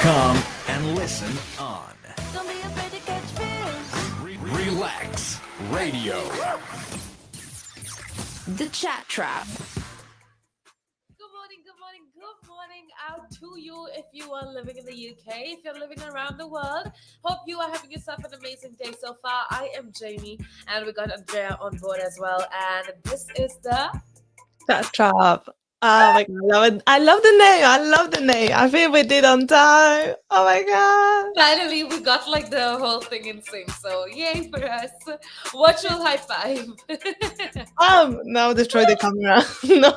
Come and listen on Don't be afraid to catch fish. Relax Radio. The Chat Trap. Good morning, good morning out to you if you are living in the UK, if you're living around the world. Hope you are having yourself an amazing day so far. I am Jamie and we got Andrea on board as well. And this is the That trap. Oh my god, I love it. I love the name. I love the name. I think we did on time. Oh my god. finally we got like the whole thing in sync. So yay for us. Virtual high five. Now destroy the camera. No.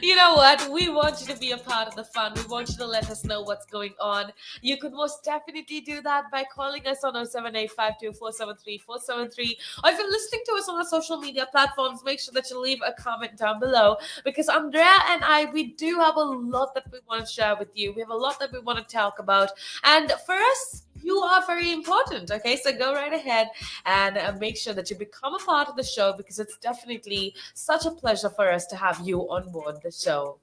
You know what? We want you to be a part of the fun. We want you to let us know what's going on. You could most definitely do that by calling us on 07852473473. Or if you're listening to us on our social media platforms, make sure that you leave a comment down below because Andrea and I, we do have a lot that we want to share with you. We have a lot that we want to talk about. And for us, you are very important. Okay, so go right ahead and make sure that you become a part of the show because it's definitely such a pleasure for us to have you on board the show.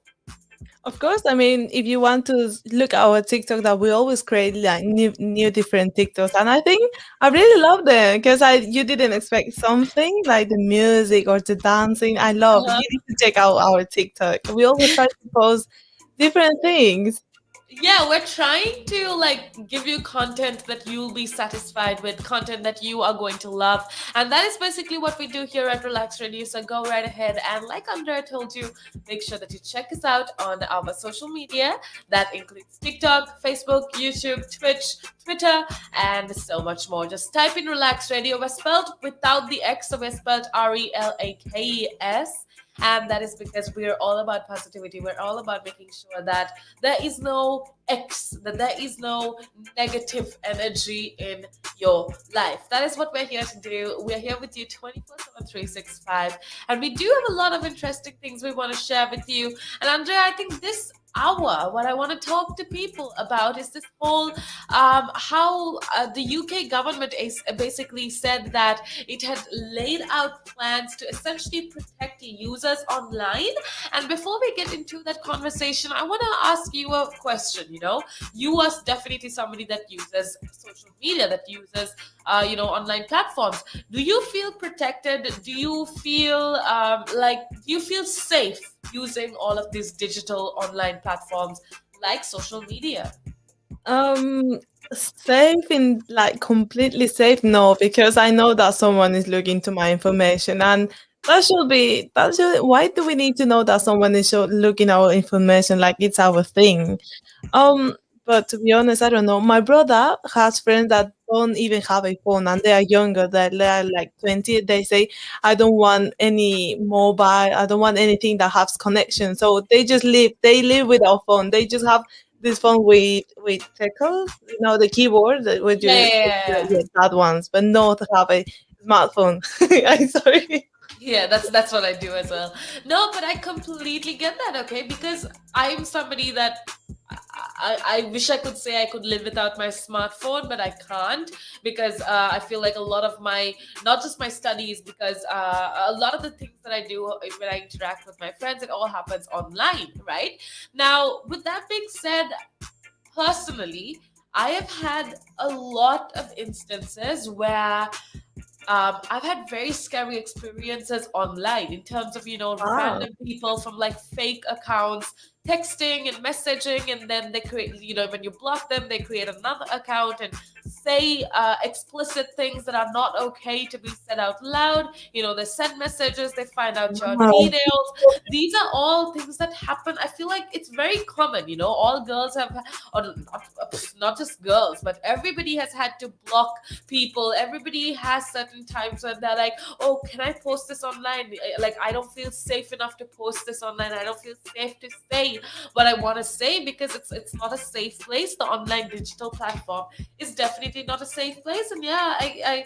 Of course, I mean, if you want to look at our TikTok, that we always create like new different TikToks, and I think I really love them because I you didn't expect something like the music or the dancing. I love. You need to check out our TikTok. We always try to post different things. Yeah, we're trying to like give you content that you'll be satisfied with, content that you are going to love, and that is basically what we do here at Relax Radio. So go right ahead and, like Andrea told you, make sure that you check us out on our social media. That includes TikTok, Facebook, YouTube, Twitch, Twitter, and so much more. Just type in Relax Radio. We're spelled without the X, so we're spelled RELAKES. And that is because we're all about positivity. We're all about making sure that there is no X, that there is no negative energy in your life. That is what we're here to do. We're here with you 24/7, 365. And we do have a lot of interesting things we want to share with you. And Andrea, I think this hour, what I want to talk to people about is this whole how the UK government is basically said that it had laid out plans to essentially protect users online. And before we get into that conversation, I want to ask you a question. You are definitely somebody that uses social media, that uses online platforms. Do you feel protected? Do you feel do you feel safe using all of these digital online platforms like social media? Um, Safe in like completely safe, no, because I know that someone is looking to my information, and that should. Why do we need to know that someone is looking our information like it's our thing? Um, but to be honest, I don't know. My brother has friends that don't even have a phone and they are younger, that they are like 20. They say, I don't want any mobile, I don't want anything that has connection. So they live without phone. They just have this phone with teclas, the keyboard that would Yeah, you yeah, yeah, yeah. yeah, that ones, but not to have a smartphone. I'm sorry. Yeah, that's what I do as well. No, but I completely get that, okay? Because I'm somebody that I wish I could say I could live without my smartphone, but I can't because I feel like a lot of my, not just my studies, because a lot of the things that I do when I interact with my friends, it all happens online, right? Now, with that being said, personally, I have had a lot of instances where I've had very scary experiences online in terms of, Ah, random people from like fake accounts texting and messaging, and then they create, when you block them, they create another account and say explicit things that are not okay to be said out loud. They send messages, they find out your wow. details. These are all things that happen. I feel like it's very common, all girls have, or not just girls, but everybody has had to block people. Everybody has certain times when they're like, oh, can I post this online? Like, I don't feel safe enough to post this online. I don't feel safe to say what I want to say because it's not a safe place. The online digital platform is definitely not a safe place. And yeah, I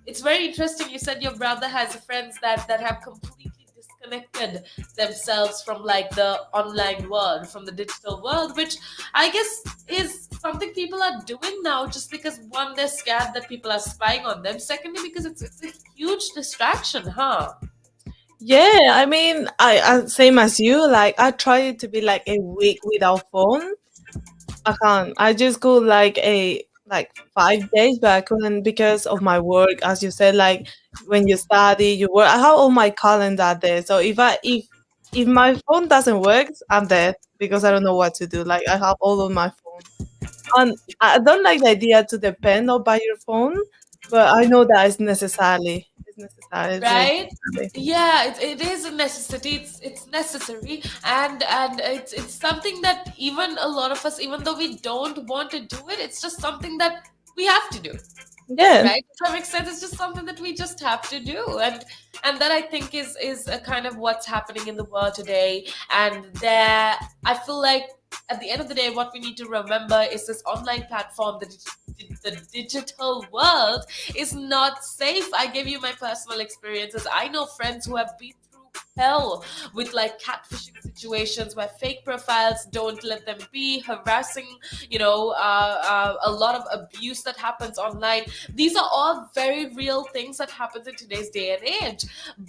it's very interesting. You said your brother has friends that have completely disconnected themselves from like the online world, from the digital world, which I guess is something people are doing now just because, one, they're scared that people are spying on them. Secondly, because it's a huge distraction, huh? Yeah, I mean, I same as you. Like, I tried to be like a week without phone, I can't. I just go like 5 days, but I couldn't because of my work. As you said, like when you study, you work. I have all my calendar there. So if my phone doesn't work, I'm dead because I don't know what to do. Like I have all on my phone, and I don't like the idea to depend on by your phone, but I know that it's necessarily. It's necessary. It's really Right? necessary. Yeah, it is a necessity. It's necessary, and it's something that even a lot of us, even though we don't want to do it, it's just something that we have to do. Yeah. Right, to some extent it's just something that we just have to do, and that I think is a kind of what's happening in the world today. And there, I feel like at the end of the day, what we need to remember is this online platform, the digital world is not safe. I give you my personal experiences. I know friends who have been through hell with like catfishing situations where fake profiles don't let them be, harassing, a lot of abuse that happens online. These are all very real things that happens in today's day and age.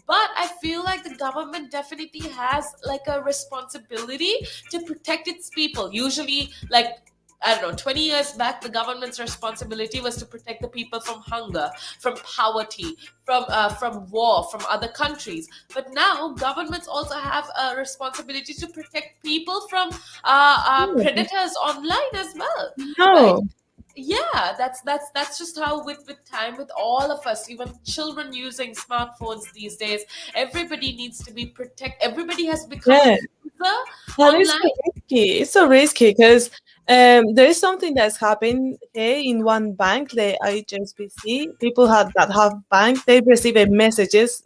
But I feel like the government definitely has like a responsibility to protect its people. Usually, like, I don't know, 20 years back, the government's responsibility was to protect the people from hunger, from poverty, from war, from other countries. But now governments also have a responsibility to protect people from predators online as well, right? No. Yeah, that's just how with time, with all of us, even children using smartphones these days, everybody needs to be protect. Everybody has become a Yeah. user And it's so online. risky. It's so risky because there is something that's happened here in one bank, the HSBC. People that have bank, they receive a messages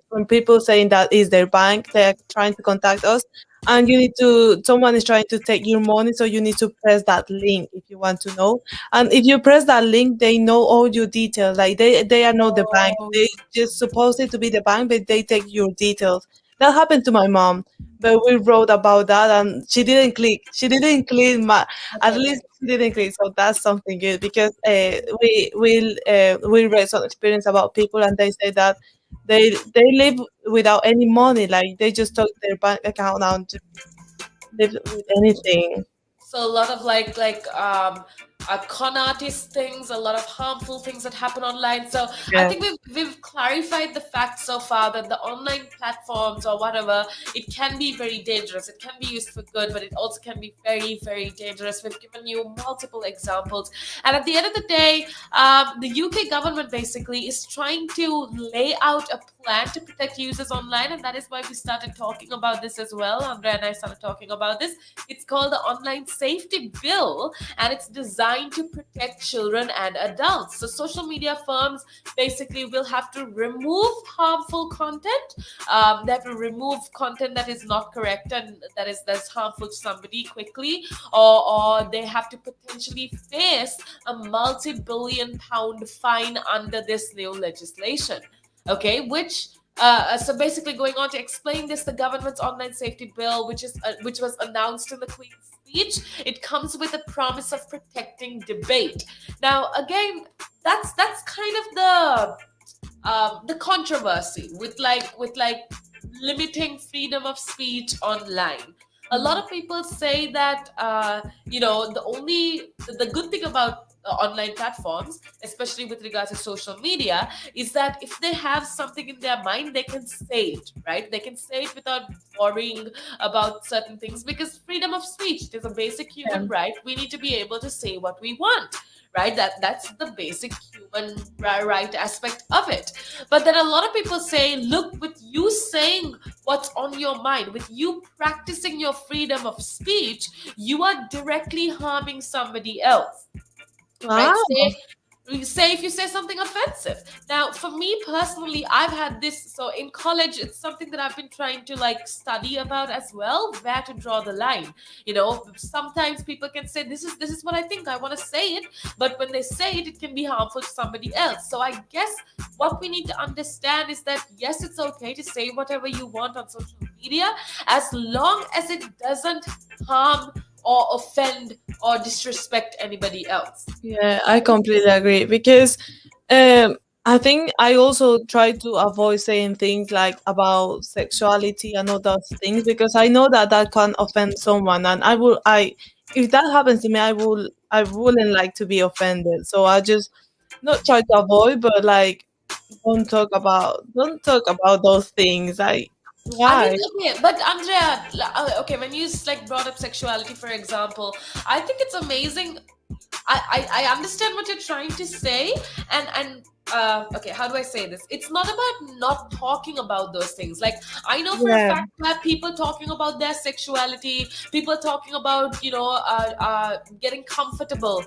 from people saying that is their bank. They're trying to contact us, and you need to. Someone is trying to take your money, so you need to press that link if you want to know. And if you press that link, they know all your details. Like they are not the bank. Oh, They just supposed it to be the bank, but they take your details. That happened to my mom, but we wrote about that and she didn't click. She didn't click my, at okay. least she didn't click. So that's something good because we read some experience about people and they say that they live without any money. Like they just took their bank account and just live with anything. So a lot of con artist things, a lot of harmful things that happen online. So I Yeah. think we've clarified the fact so far that the online platforms or whatever, it can be very dangerous. It can be used for good, but it also can be very, very dangerous. We've given you multiple examples. And at the end of the day, the UK government basically is trying to lay out a plan to protect users online, and that is why we started talking about this as well. Andrea and I started talking about this. It's called the Online Safety Bill, and it's designed to protect children and adults. So social media firms basically will have to remove harmful content. They have to remove content that is not correct and that's harmful to somebody quickly, or they have to potentially face a multi-billion pound fine under this new legislation. Okay, so basically, going on to explain this, the government's online safety bill, which was announced in the Queen's speech, it comes with a promise of protecting debate. Now, again, that's kind of the controversy with limiting freedom of speech online. A lot of people say that the good thing about online platforms, especially with regards to social media, is that if they have something in their mind, they can say it, right? They can say it without worrying about certain things, because freedom of speech is a basic Yeah. human right. We need to be able to say what we want, right? That's the basic human right aspect of it. But then a lot of people say, look, with you saying what's on your mind, with you practicing your freedom of speech, you are directly harming somebody else, right? Wow. Say if you say something offensive. Now, for me personally, I've had this. So in college, it's something that I've been trying to like study about as well, where to draw the line. Sometimes people can say, this is what I think, I want to say it, but when they say it, it can be harmful to somebody else. So I guess what we need to understand is that yes, it's okay to say whatever you want on social media, as long as it doesn't harm or offend or disrespect anybody else. Yeah, I completely agree because um I think I also try to avoid saying things like about sexuality and all those things because I know that that can offend someone and if that happens to me, I wouldn't like to be offended. So I just not try to avoid, but like don't talk about those things. Like I mean, why? okay, but Andrea, okay, when you like brought up sexuality, for example, I think it's amazing. I understand what you're trying to say, and okay, how do I say this? It's not about not talking about those things. Like, I know for a Yeah, fact that people talking about their sexuality, people talking about getting comfortable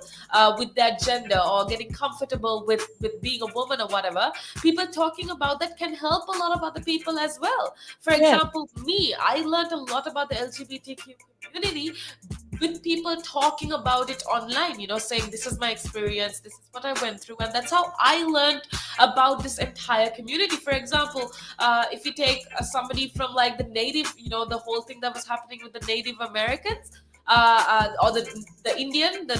with their gender, or getting comfortable with being a woman or whatever. People talking about that can help a lot of other people as well. For yeah, example, me, I learned a lot about the LGBTQ community with people talking about it online, saying this is my experience, this is what I went through, and that's how I learned about this entire community. For example, if you take somebody from like the native, the whole thing that was happening with the Native Americans, or the Indian, the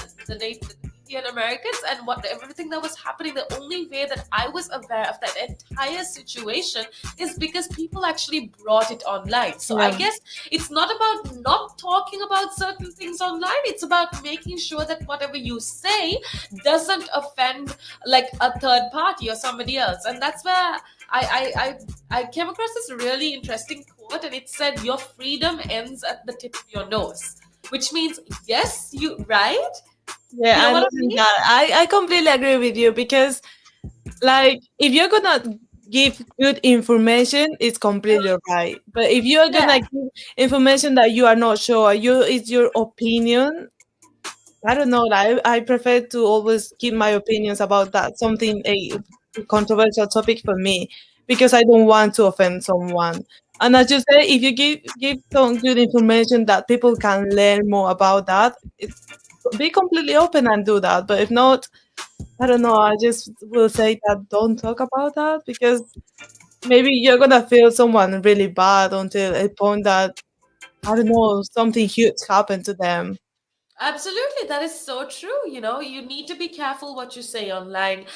Indian Americans, and what everything that was happening. The only way that I was aware of that entire situation is because people actually brought it online. So I yeah, guess it's not about not talking about certain things online. It's about making sure that whatever you say doesn't offend like a third party or somebody else. And that's where I came across this really interesting quote, and it said, "Your freedom ends at the tip of your nose," which means yes, you right. yeah. You know I what I listen mean? that. I completely agree with you because like if you're gonna give good information, it's completely right. But if you're Yeah. gonna give information that you are not sure, it's your opinion. I don't know. I prefer to always keep my opinions about that something a controversial topic for me because I don't want to offend someone. And as you say, if you give some good information that people can learn more about that, be completely open and do that. But if not, I don't know. I just will say that don't talk about that because maybe you're gonna feel someone really bad until a point that I don't know something huge happened to them. Absolutely, that is so true. You need to be careful what you say online.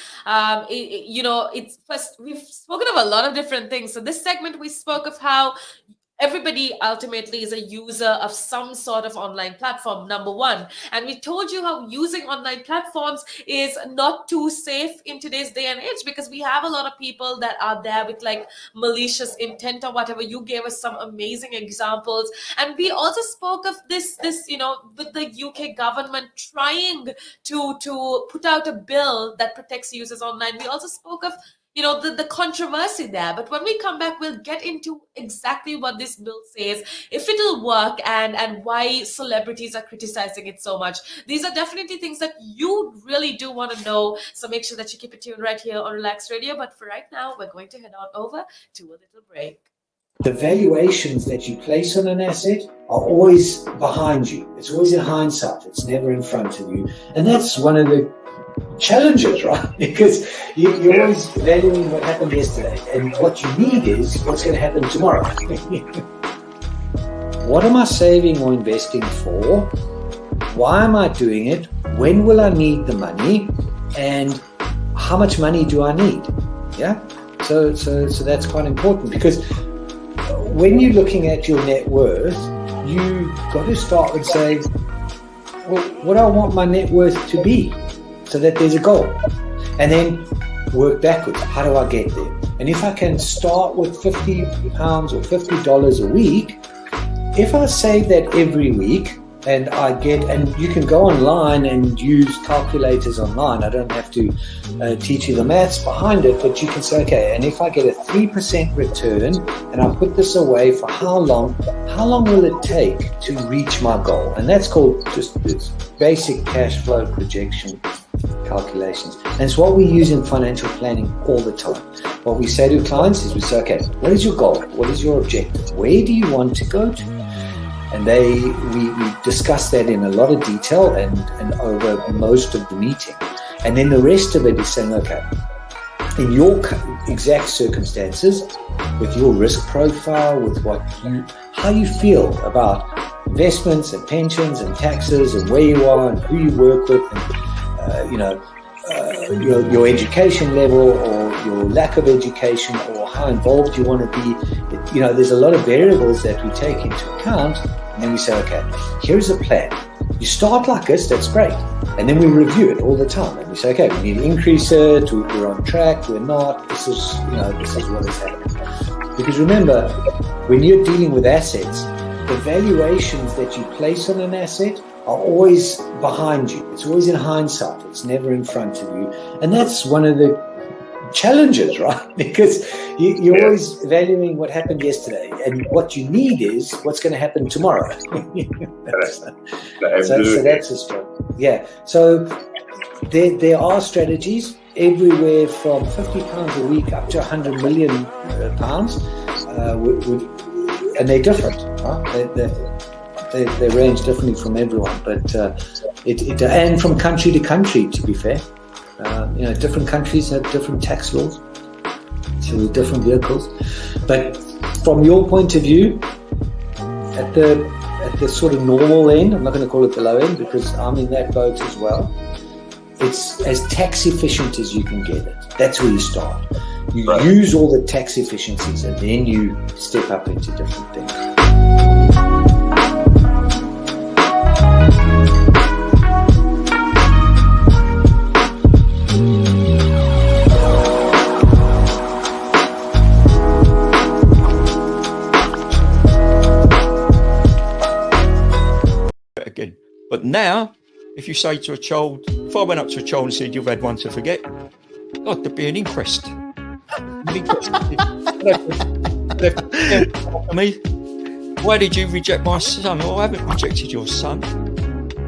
It's first we've spoken of a lot of different things. So this segment we spoke of how everybody ultimately is a user of some sort of online platform, number one, and we told you how using online platforms is not too safe in today's day and age, because we have a lot of people that are there with like malicious intent or whatever. You gave us some amazing examples, and we also spoke of this with the UK government trying to put out a bill that protects users online. We also spoke of the controversy there. But when we come back, we'll get into exactly what this bill says, if it'll work, and why celebrities are criticizing it so much. These are definitely things that you really do want to know, so make sure that you keep it tuned right here on Relax Radio. But for right now, we're going to head on over to a little break. The valuations that you place on an asset are always behind you. It's always in hindsight. It's never in front of you. And that's one of the challenges, right? Because you're always valuing what happened yesterday. And what you need is what's going to happen tomorrow. What am I saving or investing for? Why am I doing it? When will I need the money? And how much money do I need? Yeah. So that's quite important, because when you're looking at your net worth, you've got to start with saying, well, what do I want my net worth to be, so that there's a goal, and then work backwards. How do I get there? And if I can start with £50 or $50 a week, if I save that every week, and you can go online and use calculators online. I don't have to teach you the maths behind it, but you can say, okay, and if I get a 3% return and I put this away for how long will it take to reach my goal? And that's called just this basic cash flow projection calculations. And it's what we use in financial planning all the time. What we say to clients is we say, okay, what is your goal? What is your objective? Where do you want to go to? And we discuss that in a lot of detail and over most of the meeting. And then the rest of it is saying, okay, in your exact circumstances, with your risk profile, with how you feel about investments and pensions and taxes and where you are and who you work with, and your education level or your lack of education or how involved you want to be. There's a lot of variables that we take into account. And then we say, okay, here's a plan. you start like this, that's great. And then we review it all the time. And we say, okay, we need to increase it. We're on track. We're not. This is what has happened. Because remember, when you're dealing with assets, the valuations that you place on an asset are always behind you. It's always in hindsight. It's never in front of you. And that's one of the challenges, right? Because you're always valuing what happened yesterday, and what you need is what's going to happen tomorrow. So that's a struggle. Yeah. So there are strategies everywhere from £50 a week up to £100 million, and they're different. Right? They range differently from everyone, but and from country to country, to be fair. Different countries have different tax laws, so different vehicles. But from your point of view, at the sort of normal end, I'm not going to call it the low end because I'm in that boat as well. It's as tax efficient as you can get it. That's where you start. You use all the tax efficiencies, and then you step up into different things. Again. But now, if you say to a child, if I went up to a child and said, you've had one to forget, God, there'd be an inquest. Me, why did you reject my son? Oh, I haven't rejected your son. I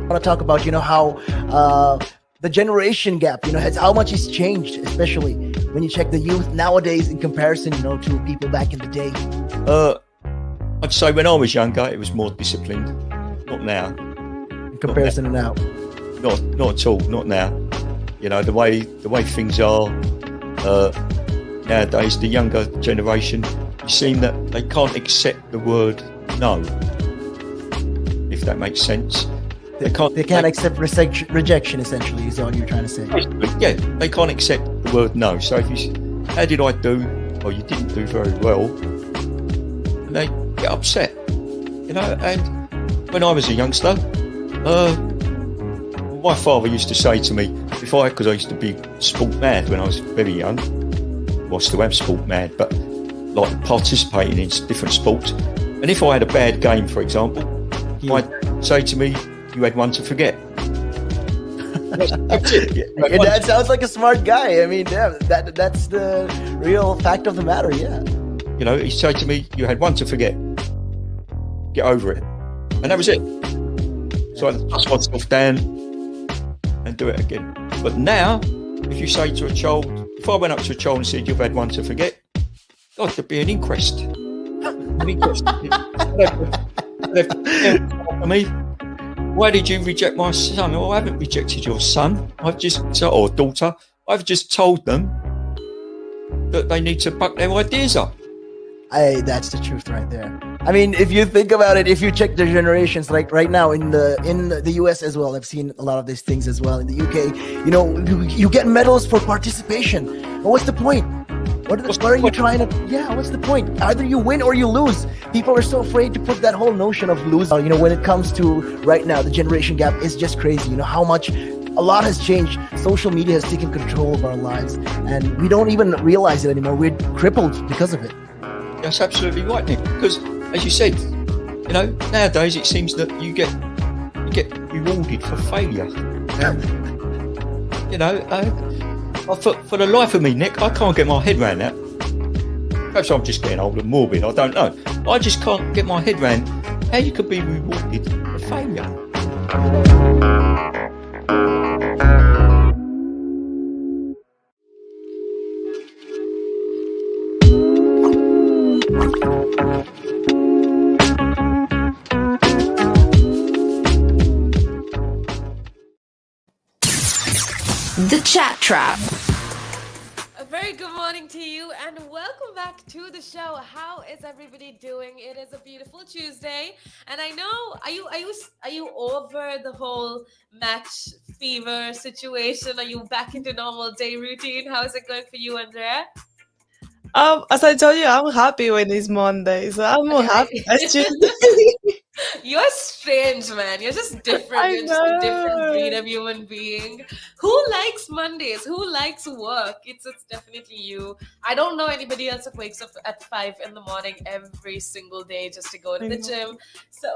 want to talk about, how the generation gap, has how much it's changed, especially when you check the youth nowadays in comparison, to people back in the day. I'd say when I was younger, it was more disciplined. Not now. In comparison to now. Not at all. Not now. The way things are nowadays, the younger generation, you seem that they can't accept the word no. If that makes sense. They can't accept rejection, essentially, is all you're trying to say. Yeah, they can't accept the word no. So if you, how did I do? Well, you didn't do very well. And they get upset. And when I was a youngster, my father used to say to me, because I used to be sport mad when I was very young. Well, I still am sport mad, but like participating in different sports. And if I had a bad game, for example, he'd say to me, you had one to forget. That's it. Your dad sounds like a smart guy. I mean, yeah, that's the real fact of the matter, yeah. He'd say to me, you had one to forget. Get over it. And that was it. So I dust myself down and do it again. But now, if you say to a child, if I went up to a child and said, you've had one to forget, God, there'd be an inquest. Me, why did you reject my son? Oh, I haven't rejected your son. Or daughter. I've just told them that they need to buck their ideas up. That's the truth right there. I mean, if you think about it, if you check the generations, like right now in the US as well, I've seen a lot of these things as well. In the UK, you get medals for participation. But what's the point? What are you trying to? Yeah, what's the point? Either you win or you lose. People are so afraid to put that whole notion of losing. When it comes to right now, the generation gap is just crazy. How much a lot has changed. Social media has taken control of our lives, and we don't even realize it anymore. We're crippled because of it. That's absolutely right, Nick. Because as you said, nowadays it seems that you get rewarded for failure. For the life of me, Nick, I can't get my head around that. Perhaps I'm just getting old and morbid, I don't know. I just can't get my head around how you could be rewarded for failure. The Chat Trap. A very good morning to you and welcome back to the show. How is everybody doing? It is a beautiful Tuesday, and I know are you over the whole match fever situation? Are you back into normal day routine? How is it going for you, Andrea? As I told you, I'm happy when it's Monday, so I'm more Okay, happy that's wait. Tuesday. You're strange, man. You're just different. I You're just a different breed know. of human being. Who likes Mondays? Who likes work? It's definitely you. I don't know anybody else that wakes up at 5 in the morning every single day just to go to I the know. gym. So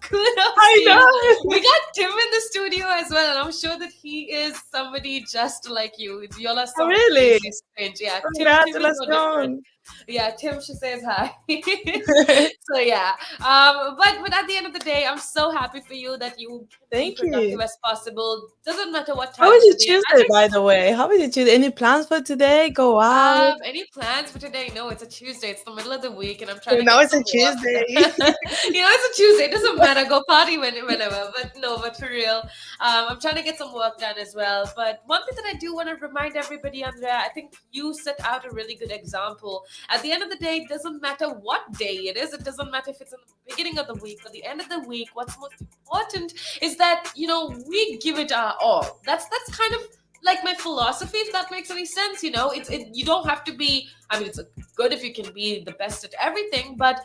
kudos I to you. know. We got Tim in the studio as well, and I'm sure that he is somebody just like you. Y'all are Oh, some really? crazy strange. Yeah, Tim is no different. Congratulations. Yeah, Tim should says hi. So yeah, but at the end of the day, I'm so happy for you that you can be Thank productive you. as possible. Doesn't matter what How time was of your the day. I Tuesday, think. by the way? How was your Tuesday? Any plans for today? Go out? Any plans for today? No, it's a Tuesday. It's the middle of the week, and I'm trying You to know get it's some a work Tuesday. done. It's a Tuesday. It doesn't matter. Go party whenever. But no, but for real, I'm trying to get some work done as well. But one thing that I do want to remind everybody, Andrea, I think you set out a really good example. At the end of the day, it doesn't matter what day it is. It doesn't matter if it's in the beginning of the week or the end of the week. What's most important is that we give it our all. That's kind of like my philosophy, if that makes any sense. You don't have to be, I mean, it's good if you can be the best at everything, but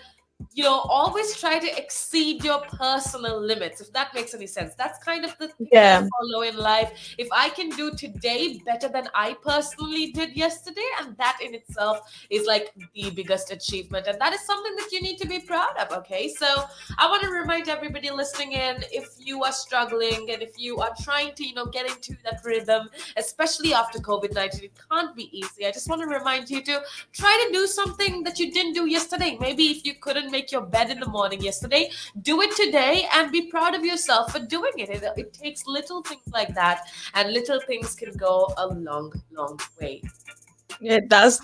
always try to exceed your personal limits, if that makes any sense. That's kind of the thing that I Yeah. follow in life. If I can do today better than I personally did yesterday, and that in itself is like the biggest achievement, and that is something that you need to be proud of. Okay, so I want to remind everybody listening in, if you are struggling and if you are trying to get into that rhythm, especially after COVID-19, it can't be easy. I just want to remind you to try to do something that you didn't do yesterday. Maybe if you couldn't make your bed in the morning yesterday, do it today and be proud of yourself for doing it. It takes little things like that, and little things can go a long, long way. Yeah, that's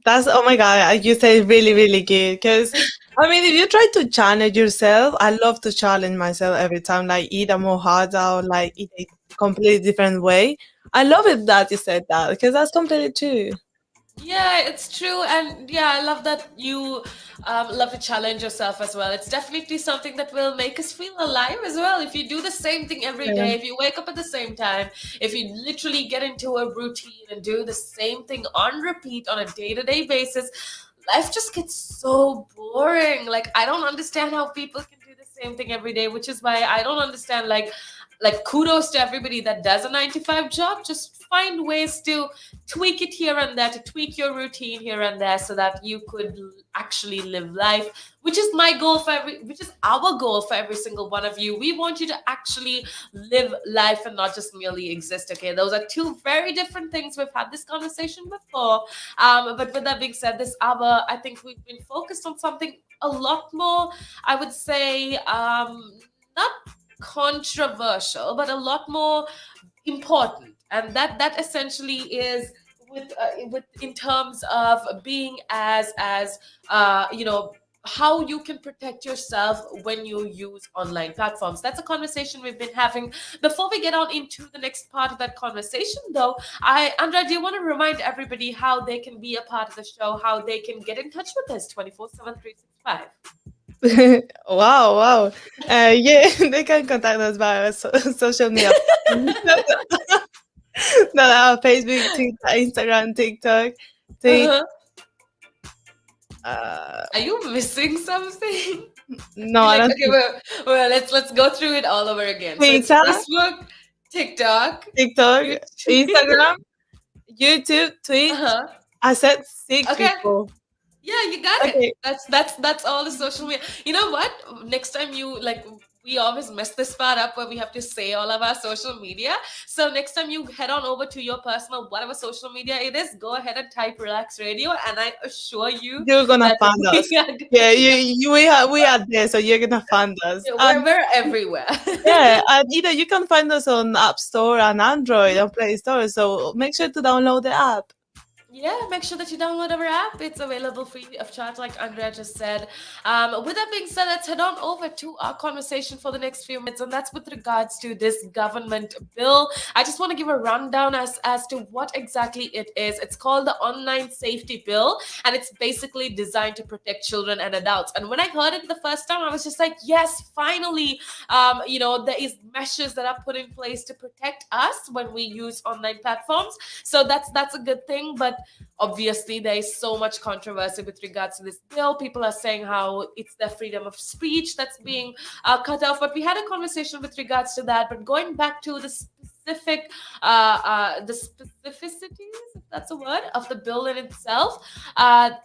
oh my God, you say really, really good. Because I mean, if you try to challenge yourself, I love to challenge myself every time, like eat a more harder or like eat a completely different way. I love it that you said that because that's completely true. Yeah, it's true. And yeah, I love that you love to challenge yourself as well. It's definitely something that will make us feel alive as well. If you do the same thing every Yeah. day, if you wake up at the same time, if you literally get into a routine and do the same thing on repeat on a day-to-day basis, life just gets so boring. Like, I don't understand how people can do the same thing every day, which is why I don't understand, like kudos to everybody that does a 9 to 5 job. Just find ways to tweak it here and there, to tweak your routine here and there, so that you could actually live life, which is our goal for every single one of you. We want you to actually live life and not just merely exist. Okay, those are two very different things. We've had this conversation before, but with that being said, this hour I think we've been focused on something a lot more, I would say, not controversial, but a lot more important, and that essentially is with in terms of being as how you can protect yourself when you use online platforms. That's a conversation we've been having. Before we get on into the next part of that conversation, though, Andra, do you want to remind everybody how they can be a part of the show, how they can get in touch with us 24/7, 365? Wow, wow. Yeah, they can contact us via social media. That are Facebook, Twitter, Instagram, TikTok, tweet. Uh-huh. Uh, Are you missing something? no, You're I like, don't okay, think well, let's go through it all over again. So it's Twitter, Facebook, TikTok, TikTok, YouTube. Instagram, YouTube, Twitch. Uh-huh. I said six Okay. before. Yeah, you got it. Okay, That's all the social media. You know what? Next time we always mess this part up where we have to say all of our social media. So next time you head on over to your personal whatever social media it is, go ahead and type Relax Radio, and I assure you you're gonna that find us. we are, Yeah, we are there, so you're gonna find us. we're everywhere. Yeah, and either you can find us on App Store and Android and Play Store. So make sure to download the app. Yeah, make sure that you download our app. It's available free of charge, like Andrea just said. With that being said, let's head on over to our conversation for the next few minutes, and that's with regards to this government bill. I just want to give a rundown as to what exactly it is. It's called the Online Safety Bill, and it's basically designed to protect children and adults. And when I heard it the first time, I was just like, yes, finally, there is measures that are put in place to protect us when we use online platforms. So that's a good thing. But obviously there is so much controversy with regards to this bill. People are saying how it's their freedom of speech that's being cut off. But we had a conversation with regards to that. But going back to the specificities, if that's a word, of the bill in itself.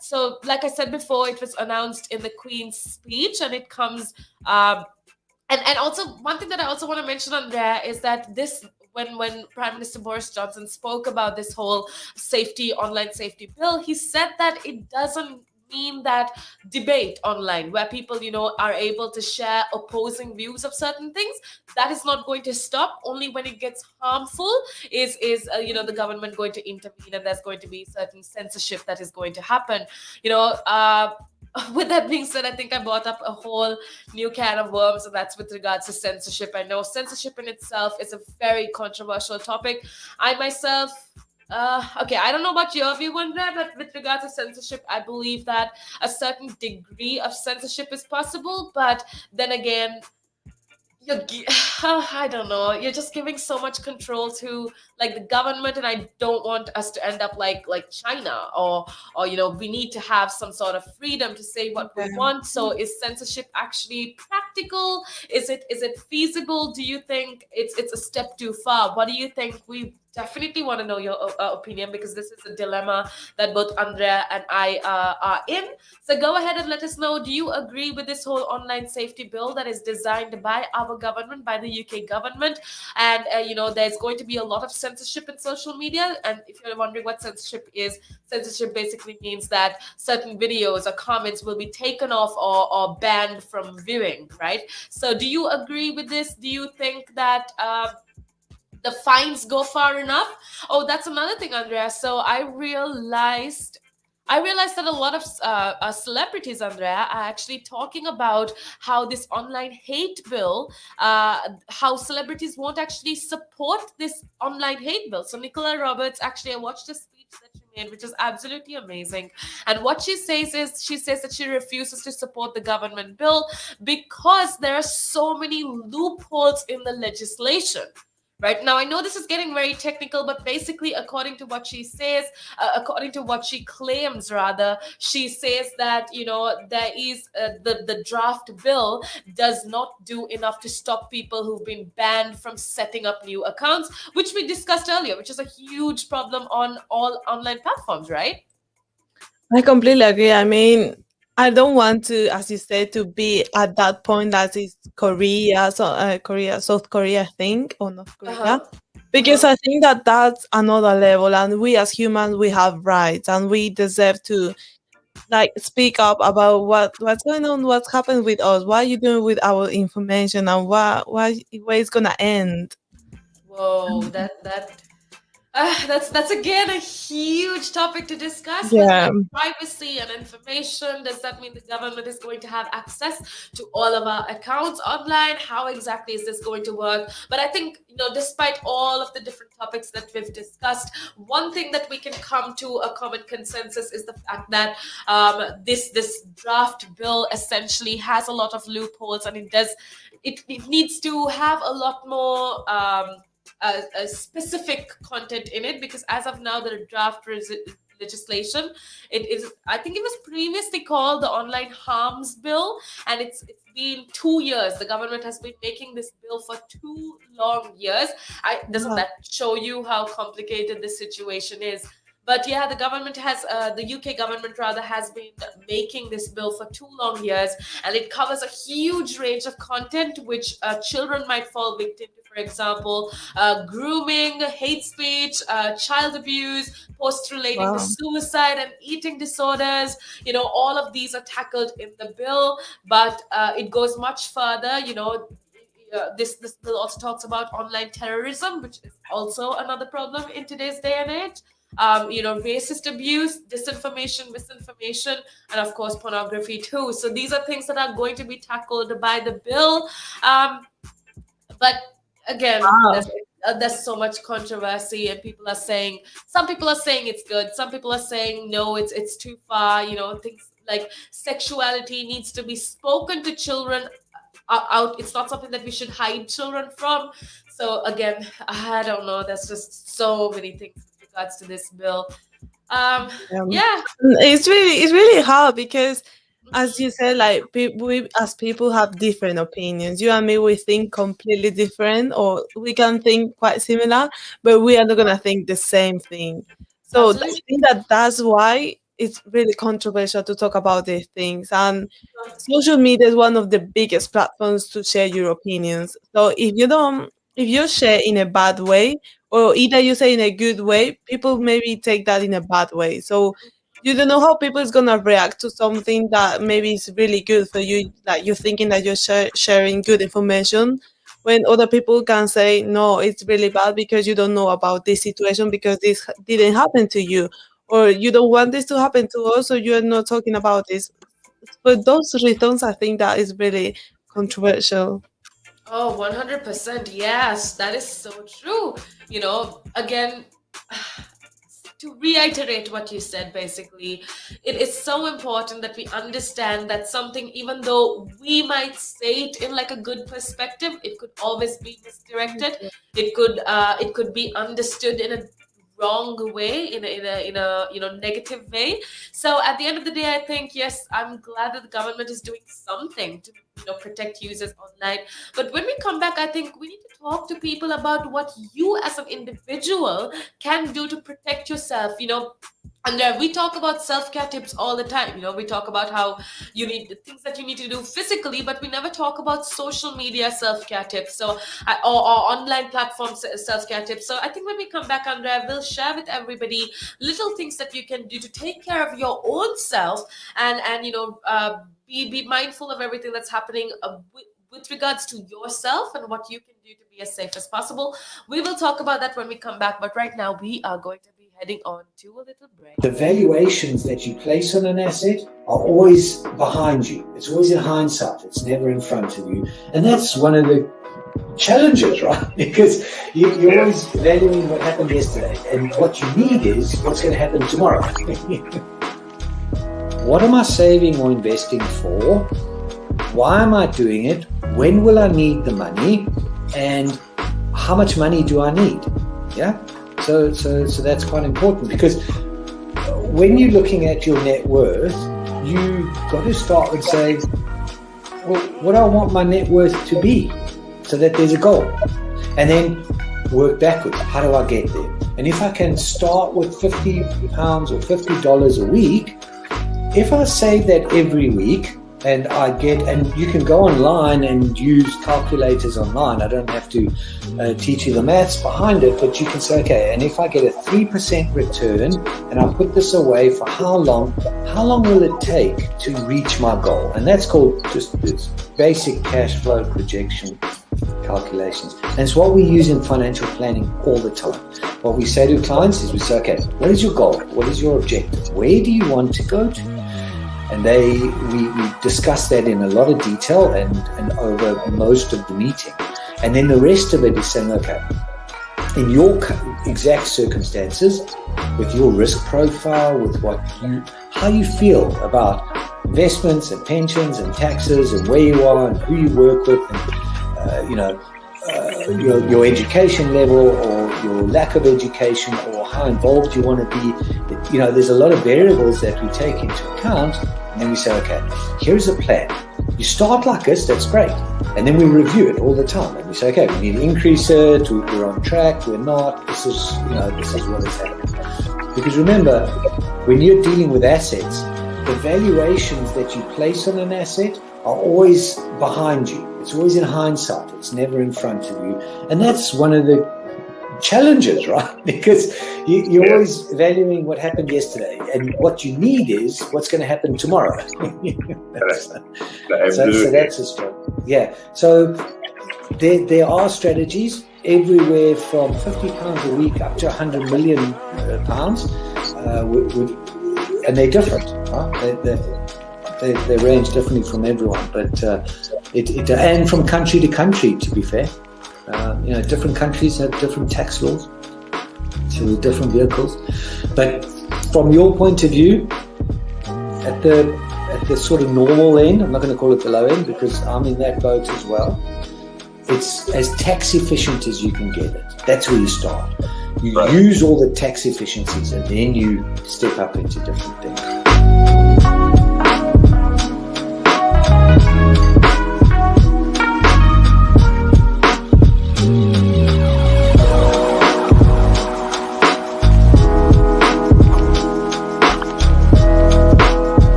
So, like I said before, it was announced in the Queen's speech, and it comes. And also one thing that I also want to mention on there is that this when Prime Minister Boris Johnson spoke about this whole online safety bill, he said that it doesn't mean that debate online where people are able to share opposing views of certain things, that is not going to stop. Only when it gets harmful is the government going to intervene, and there's going to be certain censorship that is going to happen. With that being said, I think I brought up a whole new can of worms, and that's with regards to censorship. I know censorship in itself is a very controversial topic. I myself, okay, I don't know about your view on that, but with regards to censorship, I believe that a certain degree of censorship is possible. But then again, I don't know. You're just giving so much control to like the government, and I don't want us to end up like China, or we need to have some sort of freedom to say what we want. So is censorship actually practical? Is it feasible? Do you think it's a step too far? What do you think? We definitely want to know your opinion, because this is a dilemma that both Andrea and I are in. So go ahead and let us know. Do you agree with this whole online safety bill that is designed by our government, by the UK government? And there's going to be a lot of censorship in social media. And if you're wondering what censorship is, censorship basically means that certain videos or comments will be taken off or banned from viewing, right? So do you agree with this? Do you think that the fines go far enough? Oh, that's another thing, Andrea. So I realized that a lot of celebrities, Andrea, are actually talking about how this online hate bill, how celebrities won't actually support this online hate bill. So Nicola Roberts, actually, I watched a speech that she made, which is absolutely amazing. And what she says that she refuses to support the government bill because there are so many loopholes in the legislation. Right now, I know this is getting very technical, but basically, according to what she says, according to what she claims, rather, she says that there is the draft bill does not do enough to stop people who've been banned from setting up new accounts, which we discussed earlier, which is a huge problem on all online platforms, right? I completely agree. I mean, I don't want to, as you said, to be at that point that is Korea, South Korea, I think, or North Korea, Uh-huh. because Uh-huh. I think that that's another level, and we as humans, we have rights, and we deserve to like speak up about what's going on, what's happened with us, what are you doing with our information, and where it's gonna end. Whoa, that's again a huge topic to discuss with Yeah. like privacy and information. Does that mean the government is going to have access to all of our accounts online? How exactly is this going to work? But I think, despite all of the different topics that we've discussed, one thing that we can come to a common consensus is the fact that this draft bill essentially has a lot of loopholes, and it needs to have a lot more a specific content in it, because as of now the legislation, it is, I think it was previously called the online harms bill, and it's been 2 years. The government has been making this bill for 2 long years. Doesn't Wow. that show you how complicated this situation is? But yeah, the UK government rather has been making this bill for 2 long years, and it covers a huge range of content which children might fall victim to. For example, grooming, hate speech, child abuse, posts relating to Wow. suicide and eating disorders. All of these are tackled in the bill, but it goes much further. This bill also talks about online terrorism, which is also another problem in today's day and age. Racist abuse, disinformation, misinformation, and of course pornography too. So these are things that are going to be tackled by the bill. But again, Wow. there's so much controversy, and some people are saying it's good, some people are saying no, it's too far. Things like sexuality needs to be spoken to children out. It's not something that we should hide children from. So again, I don't know, there's just so many things with regards to this bill. Yeah. It's really hard because, as you said, like we as people have different opinions. You and me, we think completely different, or we can think quite similar, but we are not gonna think the same thing. So I Absolutely. think that's why it's really controversial to talk about these things. And social media is one of the biggest platforms to share your opinions. So if you share in a bad way, or either you say in a good way, people maybe take that in a bad way. So you don't know how people is gonna react to something that maybe is really good for you, like you're thinking that you're sharing good information, when other people can say no, it's really bad because you don't know about this situation because this didn't happen to you, or you don't want this to happen to us, so you're not talking about this. But those returns, I think that is really controversial. Oh, 100%. Yes, that is so true. Again, to reiterate what you said, basically, it is so important that we understand that something, even though we might say it in like a good perspective, it could always be misdirected. It could be understood in a wrong way, in a negative way. So at the end of the day, I think, yes, I'm glad that the government is doing something to protect users online. But when we come back, I think we need to talk to people about what you as an individual can do to protect yourself. And we talk about self-care tips all the time. We talk about how you need the things that you need to do physically, but we never talk about social media self-care tips. Or online platforms self-care tips. So I think when we come back, Andrea, we'll share with everybody little things that you can do to take care of your own self, and be mindful of everything that's happening with regards to yourself, and what you can do to be as safe as possible. We will talk about that when we come back, but right now we are going to be heading on to a little break. The valuations that you place on an asset are always behind you. It's always in hindsight. It's never in front of you. And that's one of the challenges, right? Because you're always valuing what happened yesterday. And what you need is what's going to happen tomorrow. What am I saving or investing for? Why am I doing it? When will I need the money? And how much money do I need? Yeah. So that's quite important, because when you're looking at your net worth, you got to start with saying, well, what do I want my net worth to be, so that there's a goal, and then work backwards. How do I get there? And if I can start with £50 or $50 a week, if I save that every week, and you can go online and use calculators online. I don't have to teach you the maths behind it, but you can say, okay, and if I get a 3% return and I put this away for how long will it take to reach my goal? And that's called just this basic cash flow projection calculations. And it's what we use in financial planning all the time. What we say to clients is we say, okay, what is your goal? What is your objective? Where do you want to go to? And we discuss that in a lot of detail and over most of the meeting. And then the rest of it is saying, okay, in your exact circumstances, with your risk profile, with how you feel about investments and pensions and taxes and where you are and who you work with, and your education level or your lack of education or how involved you want to be. There's a lot of variables that we take into account, and then we say, okay, here's a plan. You start like this, that's great. And then we review it all the time. And we say, okay, we need to increase it, we're on track, we're not, this is what is happening. Because remember, when you're dealing with assets, the valuations that you place on an asset are always behind you. It's always in hindsight. It's never in front of you. And that's one of the challenges, right? Because you're always valuing what happened yesterday, and what you need is what's going to happen tomorrow. So that's a struggle. Yeah. So there are strategies everywhere from £50 a week up to £100 million, and they're different. Right? They range differently from everyone, but and from country to country, to be fair. Different countries have different tax laws, so with different vehicles. But from your point of view, at the sort of normal end, I'm not going to call it the low end because I'm in that boat as well. It's as tax efficient as you can get it. That's where you start. You use all the tax efficiencies, and then you step up into different things.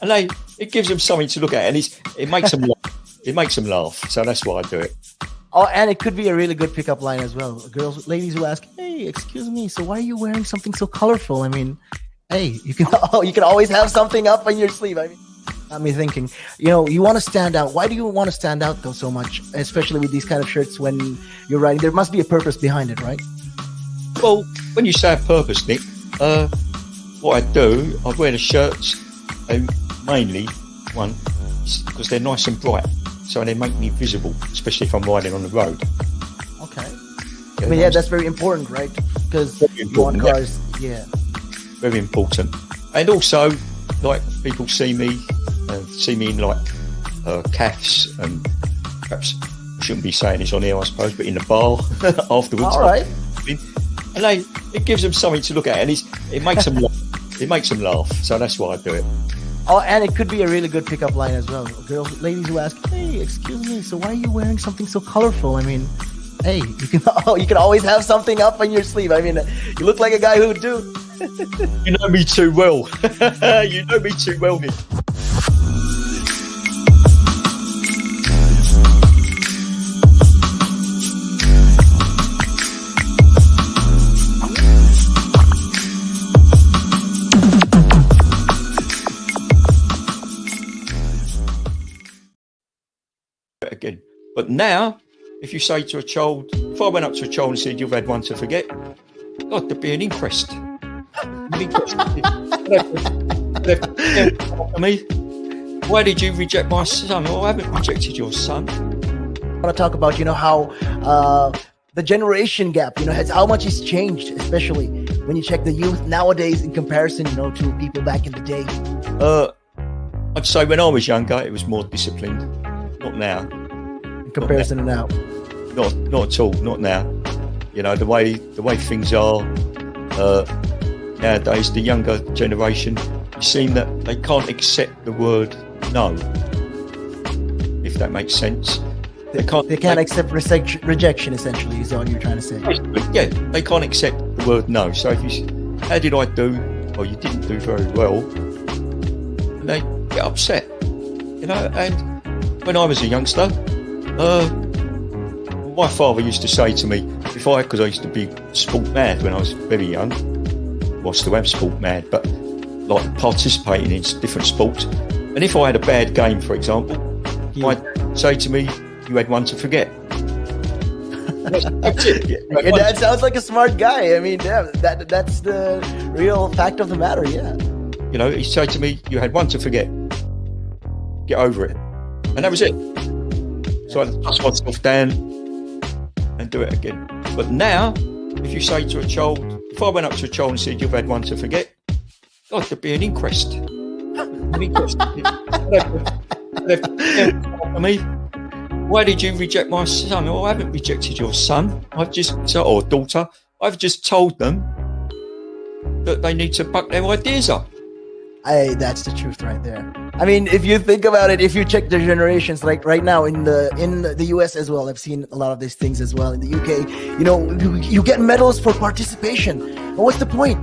And it gives them something to look at, and it makes them laugh. It makes them laugh. So that's why I do it. Oh, and it could be a really good pickup line as well. Ladies who ask, "Hey, excuse me, so why are you wearing something so colorful?" I mean, hey, you can always have something up on your sleeve. I mean, got me thinking. You want to stand out. Why do you want to stand out though so much, especially with these kind of shirts when you're riding? There must be a purpose behind it, right? Well, when you say a purpose, Nick, what I do, I wear the shirts, mainly one, because they're nice and bright. So they make me visible, especially if I'm riding on the road. Okay. I mean, that's very important, right? Because you want cars, very important. And also, like, people see me in like calves, and perhaps I shouldn't be saying this on here, I suppose, but in the bar afterwards. All right. And it gives them something to look at, and it makes them laugh. It makes them laugh. So that's why I do it. Oh, and it could be a really good pickup line as well. Ladies who ask, "Hey, excuse me, so why are you wearing something so colorful?" I mean, hey, you can always have something up on your sleeve. I mean, you look like a guy who would do. You know me too well. You know me too well, Nick. Again. But now, if you say to a child, if I went up to a child and said, "You've had one to forget," God, there'd be an inquest. Me, why did you reject my son? Oh, I haven't rejected your son. I want to talk about, how the generation gap, how much it's changed, especially when you check the youth nowadays in comparison, to people back in the day. I'd say when I was younger, it was more disciplined. Not now. In comparison to now. Not at all. Not now. The way things are nowadays, the younger generation, you seem that they can't accept the word no. If that makes sense. They can't accept rejection, essentially, is all you're trying to say. Yeah, they can't accept the word no. So if you, how did I do? Or you didn't do very well, and they get upset. And when I was a youngster, my father used to say to me, because I used to be sport mad when I was very young, well, still am sport mad, but like participating in different sports. And if I had a bad game, for example, he might say to me, "You had one to forget." That's it. Your dad sounds like a smart guy. I mean, that's the real fact of the matter, yeah. He'd say to me, "You had one to forget. Get over it." And that was it. So I dust myself down and do it again. But now, if you say to a child, if I went up to a child and said, "You've had one to forget," God, there'd be an inquest. An inquest. Me, why did you reject my son? Oh, I haven't rejected your son. Or daughter. I've just told them that they need to buck their ideas up. That's the truth right there. I mean, if you think about it, if you check the generations, like right now in the US as well, I've seen a lot of these things as well. In the UK, you get medals for participation. Well, what's the point?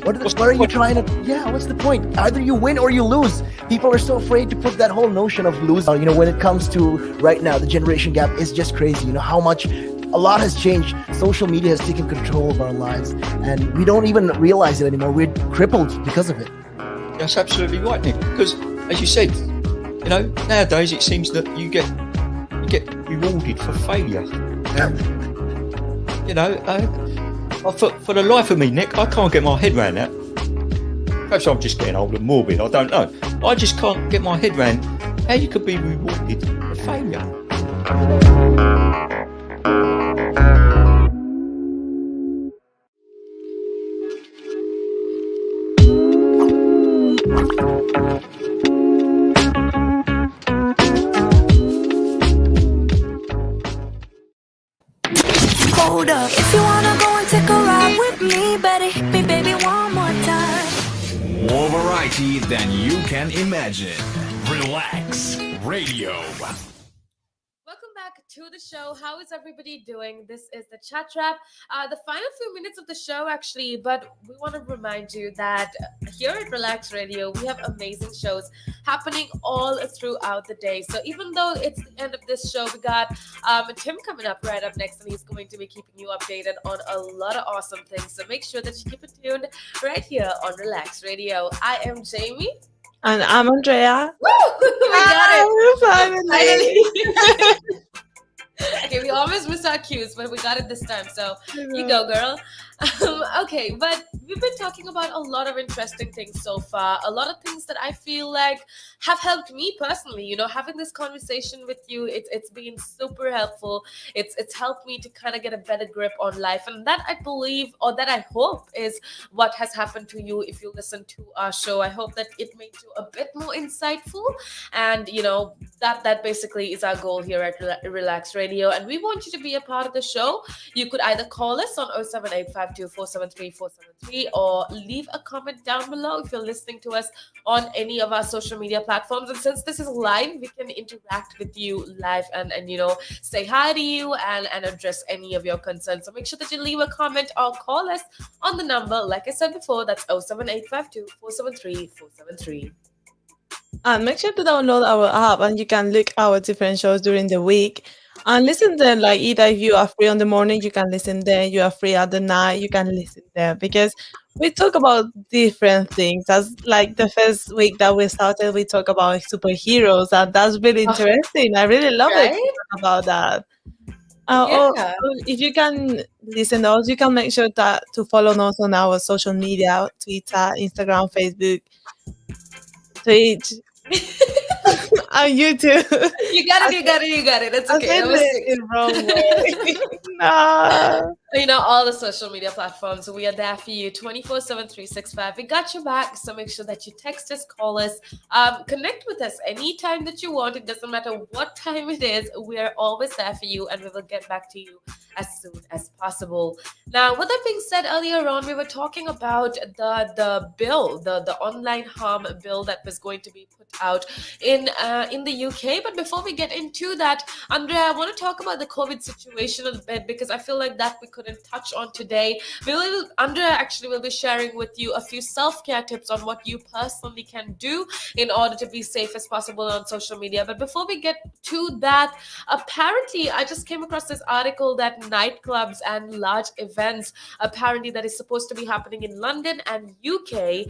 What are you trying to? Yeah, what's the point? Either you win or you lose. People are so afraid to put that whole notion of losing. When it comes to right now, the generation gap is just crazy. How much. A lot has changed. Social media has taken control of our lives, and we don't even realize it anymore. We're crippled because of it. That's absolutely right, Nick. Because, as you said, nowadays it seems that you get rewarded for failure. For the life of me, Nick, I can't get my head around that. Perhaps I'm just getting old and morbid. I don't know. I just can't get my head around how you could be rewarded for failure. Hold up, if you wanna go and take a ride with me, better hit me, baby, one more time. More variety than you can imagine. Relax Radio. Welcome back to the show. How is everybody doing? This is the Chat Trap. The final few minutes of the show, actually, but we want to remind you that here at Relax Radio, we have amazing shows happening all throughout the day. So even though it's the end of this show, we got Tim coming up right up next, and he's going to be keeping you updated on a lot of awesome things. So make sure that you keep it tuned right here on Relax Radio. I am Jamie. And I'm Andrea. Woo! We got it. Finally. Okay, we almost missed our cues, but we got it this time. So you go, girl. Okay, but we've been talking about a lot of interesting things so far. A lot of things that I feel like have helped me personally. You know, having this conversation with you, it's been super helpful. It's helped me to kind of get a better grip on life, and that I believe, or that I hope, is what has happened to you if you listen to our show. I hope that it made you a bit more insightful, and you know that basically is our goal here at Relax Radio, and we want you to be a part of the show. You could either call us on 07852473473 or leave a comment down below if you're listening to us on any of our social media platforms. And since this is live, we can interact with you live and you know, say hi to you and address any of your concerns. So make sure that you leave a comment or call us on the number, like I said before, that's 07852473473. And make sure to download our app, and you can look our different shows during the week and listen there. Like either if you are free on the morning, you can listen there. You are free at the night, you can listen there, because we talk about different things. As like the first week that we started, we talk about superheroes, and that's really interesting. I really love it Right? about that. Yeah. If you can listen to us, you can make sure that to follow us on our social media: Twitter, Instagram, Facebook, Twitch, and YouTube. You got it. It's I okay. said That was it in wrong way. No. You know, all the social media platforms, we are there for you 24/7, 365. We got your back, so make sure that you text us, call us, connect with us anytime that you want. It doesn't matter what time it is, we are always there for you, and we will get back to you as soon as possible. Now, with that being said, earlier on, we were talking about the bill, the online harm bill that was going to be put out in the UK. But before we get into that, Andrea, I want to talk about the COVID situation a bit, because I feel like that we couldn't touch on today. Andrea actually will be sharing with you a few self-care tips on what you personally can do in order to be safe as possible on social media. But before we get to that, apparently I just came across this article that nightclubs and large events, apparently that is supposed to be happening in London and UK,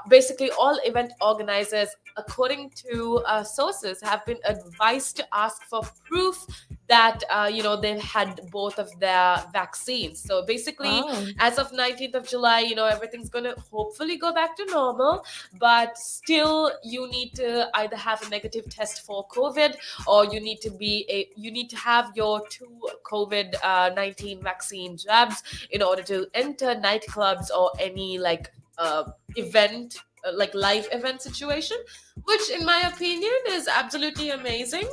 basically all event organizers, according to sources, have been advised to ask for proof that you know, they've had both of their vaccines. So basically, as of 19th of July, you know, everything's going to hopefully go back to normal, but still you need to either have a negative test for COVID, or you need to have your 2 COVID-19 vaccine jabs in order to enter nightclubs or any like event, like live event situation, which in my opinion is absolutely amazing.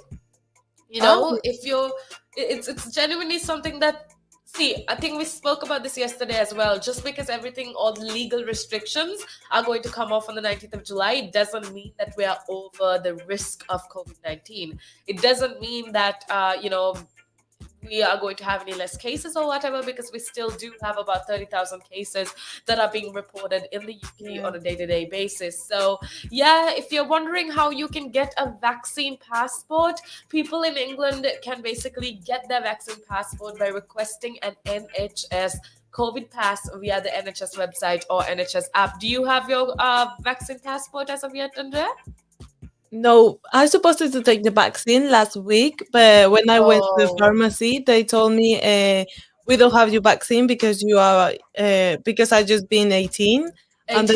You know, if you're, it's genuinely something that, see, I think we spoke about this yesterday as well. Just because everything, all the legal restrictions are going to come off on the 19th of July, it doesn't mean that we are over the risk of COVID-19. It doesn't mean that, you know, we are going to have any less cases or whatever, because we still do have about 30,000 cases that are being reported in the UK on a day-to-day basis. So yeah, if you're wondering how you can get a vaccine passport, people in England can basically get their vaccine passport by requesting an NHS COVID pass via the NHS website or NHS app. Do you have your vaccine passport as of yet, Andrea? No, I was supposed to take the vaccine last week, but when I went to the pharmacy, they told me we don't have your vaccine because you are because I just been 18. And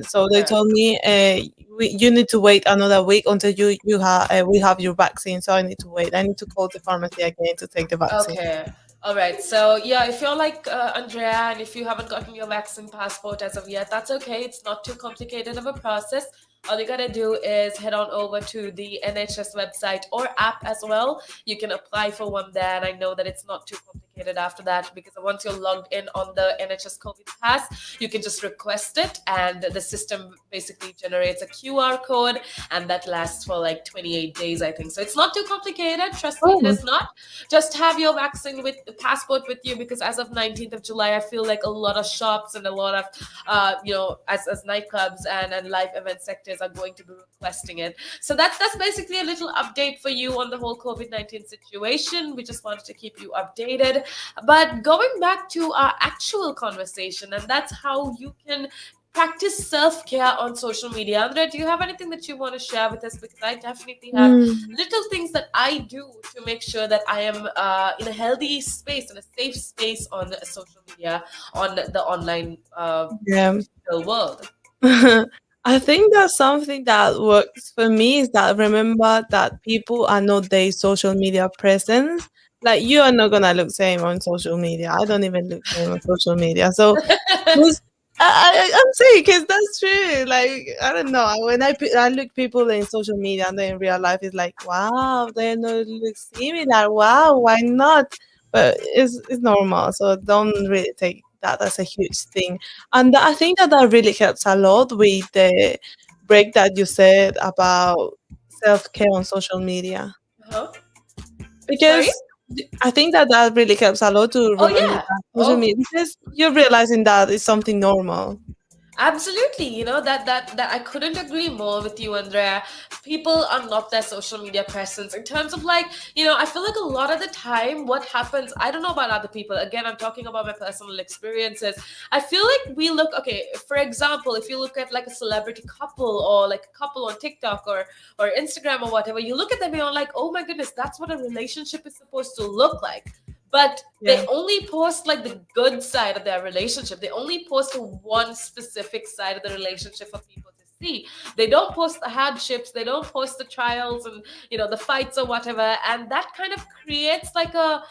so they told me you need to wait another week until you have we have your vaccine. So I need to wait. I need to call the pharmacy again to take the vaccine. Okay. All right. So yeah, if you're like Andrea, and if you haven't gotten your vaccine passport as of yet, that's okay. It's not too complicated of a process. all you gotta do is head on over to the NHS website or app as well. You can apply for one there, and I know that it's not too complicated after that, because once you're logged in on the NHS COVID Pass, you can just request it, and the system basically generates a QR code, and that lasts for like 28 days, I think. So it's not too complicated. Trust me, it Oh, is not. Just have your vaccine with the passport with you, because as of 19th of July, I feel like a lot of shops and a lot of as nightclubs and live event sectors are going to be requesting it. So that's basically a little update for you on the whole COVID-19 situation. We just wanted to keep you updated. But going back to our actual conversation, and that's how you can practice self-care on social media. Andrea, do you have anything that you want to share with us? Because I definitely have mm, little things that I do to make sure that I am in a healthy space, in a safe space on social media, on the online yeah. digital world. I think that's something that works for me is that remember that people are not their social media presence. Like you are not gonna look same on social media. I don't even look same on social media. So who's I'm saying because that's true. Like I don't know. When I look people in social media and then in real life, it's like wow, they don't look similar. Wow, why not? But it's normal. So don't really take that as a huge thing. And I think that that really helps a lot with the break that you said about self care on social media Huh? Sorry? because I think that that really helps a lot to Oh remember yeah. that social Oh, media because you're realizing that it's something normal. absolutely. That I couldn't agree more with you, Andrea. People are not their social media presence in terms of like, I feel like a lot of the time what happens, I don't know about other people. Again, I'm talking about my personal experiences. I feel like we look okay, for example, if you look at like a celebrity couple or like a couple on TikTok or Instagram or whatever, you look at them and you're like, oh my goodness, that's what a relationship is supposed to look like. But Yeah. they only post like the good side of their relationship. They only post one specific side of the relationship for people to see. They don't post the hardships, they don't post the trials and the fights or whatever. And that kind of creates like a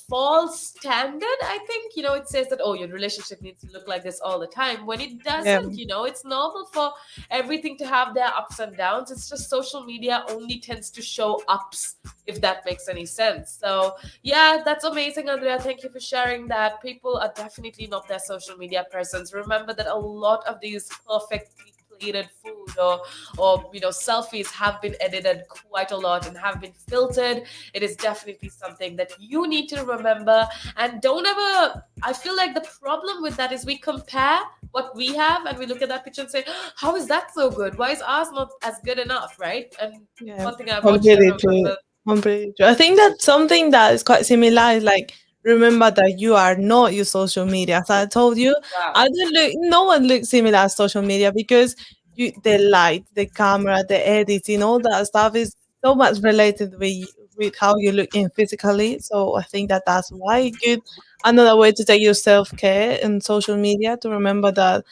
false standard. I think it says that, oh, your relationship needs to look like this all the time, when it Yeah. doesn't. It's normal for everything to have their ups and downs. It's just social media only tends to show ups, if that makes any sense. So yeah, that's amazing, Andrea. Thank you for sharing that. People are definitely not their social media presence. Remember that a lot of these perfectly plated food or selfies have been edited quite a lot and have been filtered. It is definitely something that you need to remember. And don't ever, I feel like the problem with that is we compare what we have and we look at that picture and say, how is that so good? Why is ours not as good enough, right? And Yeah, one thing I've watched completely from true. people. Completely true. I think that something that is quite similar is like remember that you are not your social media. As I told you, Wow. I don't look. No one looks similar as social media because the light, the camera, the editing, all that stuff is so much related with how you look in physically. So I think that that's why good. Another way to take your self care in social media to remember that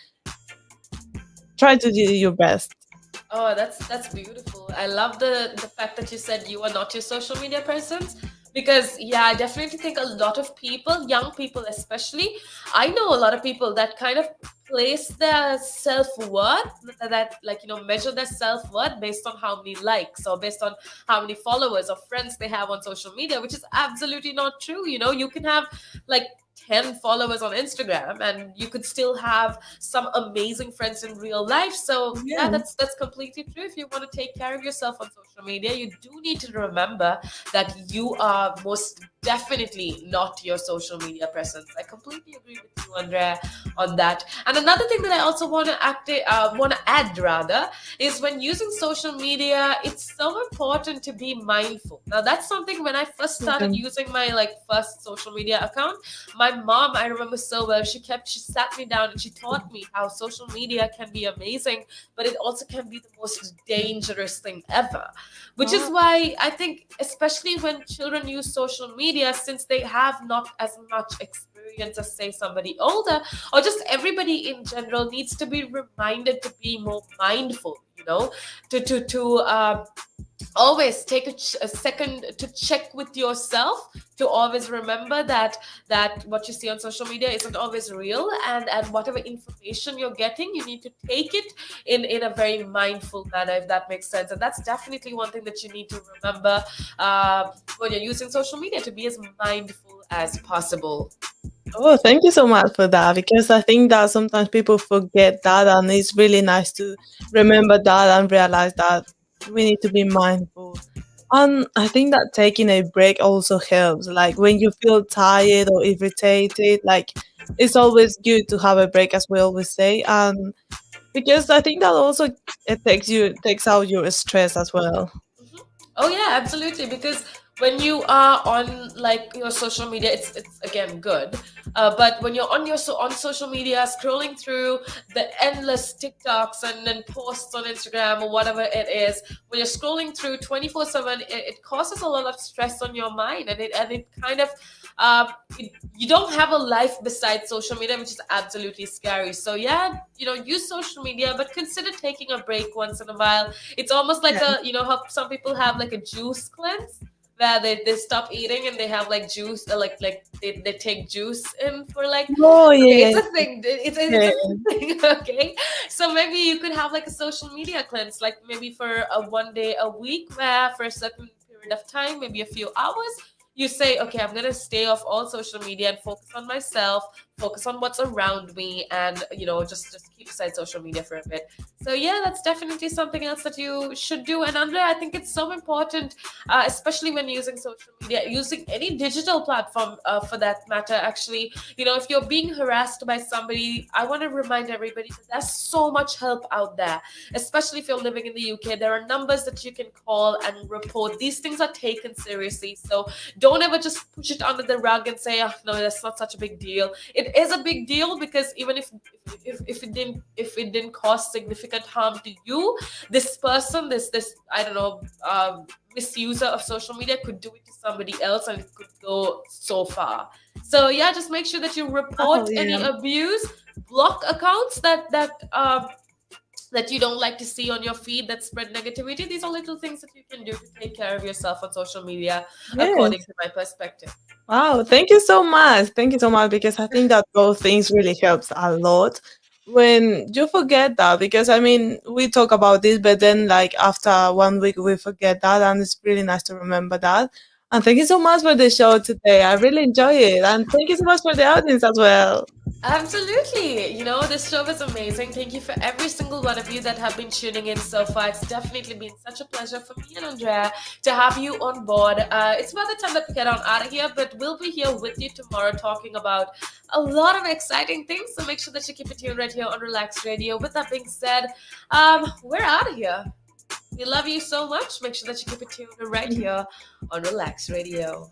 try to do your best. Oh, that's beautiful. I love the fact that you said you are not your social media presence, because yeah, I definitely think a lot of people, young people especially, I know a lot of people that kind of place their self-worth, that like measure their self-worth based on how many likes or based on how many followers or friends they have on social media, which is absolutely not true. You can have like 10 followers on Instagram and you could still have some amazing friends in real life. So yeah, Yeah. that's completely true. If you want to take care of yourself on social media, you do need to remember that you are most definitely not your social media presence. I completely agree with you, Andrea, on that. And another thing that I also want to add rather is when using social media, it's so important to be mindful. Now that's something when I first started Yeah. using my like first social media account, my mom, I remember so well, she sat me down and she taught me how social media can be amazing, but it also can be the most dangerous thing ever. Which is Oh, why I think, especially when children use social media, since they have not as much experience as say somebody older, or just everybody in general needs to be reminded to be more mindful, to always take a second to check with yourself to always remember that what you see on social media isn't always real, and whatever information you're getting, you need to take it in a very mindful manner, if that makes sense. And that's definitely one thing that you need to remember when you're using social media, to be as mindful as possible. Oh, thank you so much for that, because I think that sometimes people forget that, and it's really nice to remember that and realize that we need to be mindful. And I think that taking a break also helps. Like when you feel tired or irritated, like it's always good to have a break, as we always say. And because I think that also takes out your stress as well. Oh yeah, absolutely. Because when you are on like your social media, it's again good. But when you're on on social media, scrolling through the endless TikToks and then posts on Instagram or whatever it is, when you're scrolling through 24/7, it causes a lot of stress on your mind, and it kind of you don't have a life besides social media, which is absolutely scary. So yeah, use social media, but consider taking a break once in a while. It's almost like how some people have like a juice cleanse, where they stop eating and they have like juice, like they take juice in for like, Oh okay, yeah, it's a thing. It's yeah. a thing. Okay, so maybe you could have like a social media cleanse, like maybe for a 1 day a week, where for a certain period of time, maybe a few hours, you say, okay, I'm gonna stay off all social media and focus on myself, focus on what's around me, and just keep aside social media for a bit. So yeah, that's definitely something else that you should do. And Andre, I think it's so important, especially when using social media, using any digital platform, for that matter. Actually, if you're being harassed by somebody, I want to remind everybody that there's so much help out there, especially if you're living in the UK. There are numbers that you can call and report. These things are taken seriously. So don't ever just push it under the rug and say, oh no, that's not such a big deal. It is a big deal, because even if it didn't cause significant harm to you, this person, this I don't know, misuser of social media could do it to somebody else, and it could go so far. So yeah, just make sure that you Oh report any yeah. abuse, block accounts that you don't like to see on your feed that spread negativity. These are little things that you can do to take care of yourself on social media, according Yes. to my perspective. Wow, thank you so much. Thank you so much, because I think that both things really helps a lot when you forget that, because I mean we talk about this, but then like after 1 week we forget that, and it's really nice to remember that. And thank you so much for the show today. I really enjoy it. And thank you so much for the audience as well. Absolutely. This show was amazing. Thank you for every single one of you that have been tuning in so far. It's definitely been such a pleasure for me and Andrea to have you on board. It's about the time that we get on out of here, but we'll be here with you tomorrow talking about a lot of exciting things. So make sure that you keep it tuned right here on Relax Radio. With that being said, we're out of here. We love you so much. Make sure that you keep it tuned right here on Relax Radio.